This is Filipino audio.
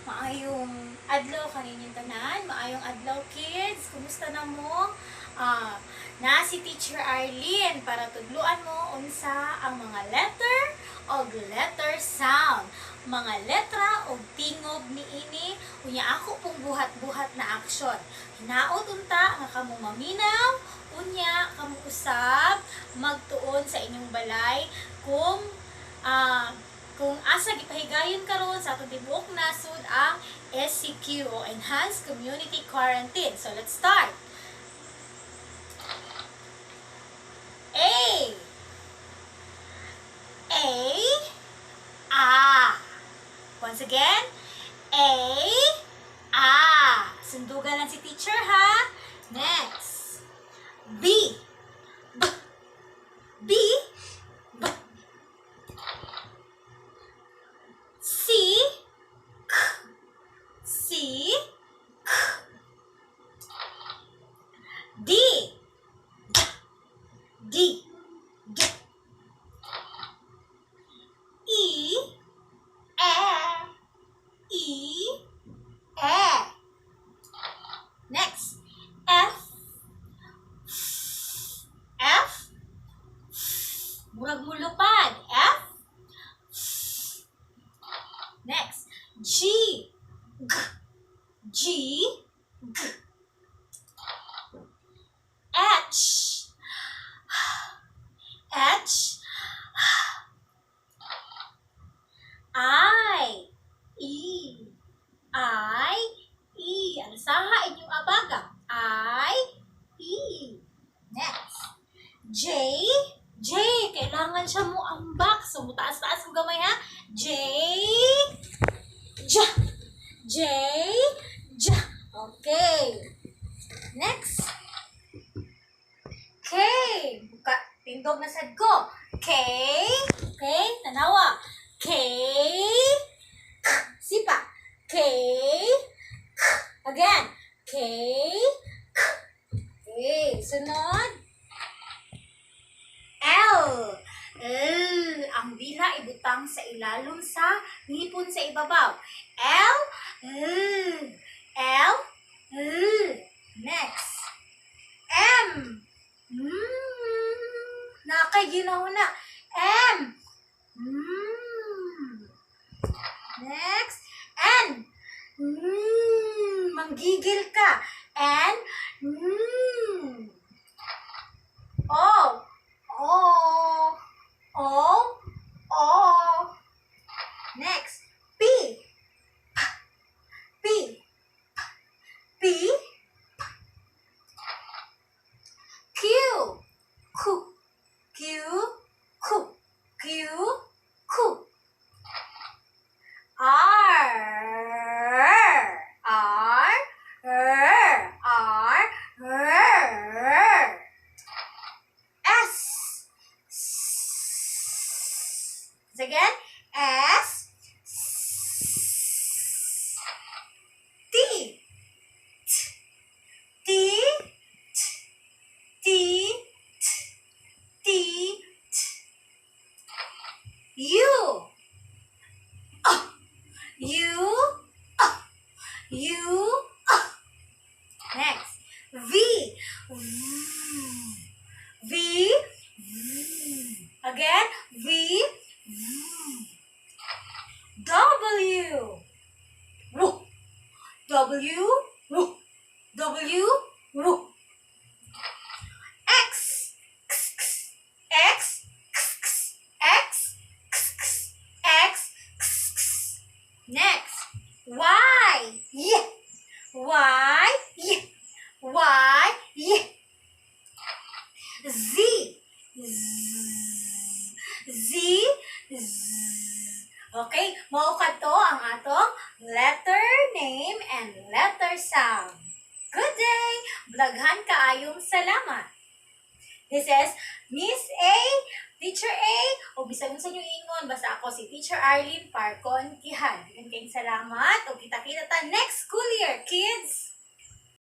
Maayong adlaw kaninyong tanan, maayong adlaw kids. Kumusta na mo? Na si Teacher Arlene para tudluan mo unsa ang mga letter o letter sound. Mga letra o tingog niini unya ako pong buhat-buhat na aksyon. Hinaot unta nga kamo maminaw, unya kamo usab magtuon sa inyong balay kung asa gipahigayon karon sa atong tibuok nasud ang SCQ o Enhanced Community Quarantine. So let's start. A. Once again, A. Sundugan lang si teacher ha. Next. B. B. C. D. E. Next. F. Murag mulupad. F. Next. G. H. I. Alsaha inyong abaga. I. Next. J. Kailangan siya mo ambak. So, mutaas-taas ang gamay ha. J. Okay. Next. K. Buka. Tindog na sad ko. K. Okay. Tanawa. K. Sipa. K. Again. K. Okay. Sunod. L. Ang dila ibutang sa ilalom sa ngipon sa ibabaw. L. Next. M. Nakaginaw na. M. Next. N. Manggigil ka. N. O. Next. P. Q. R. S. Again. S. T. U. Next. V. Again. V. W. X. Next. Y. Z. Okay, mao kadto ang atong letter name and letter sound. Good day! Blaghan kaayong salamat. This is Miss A, Teacher A, o bisag sa inyo ingon, basta ako si Teacher Arlene Parcon Kihan. Kayong salamat o kita-kita ta next school year, kids!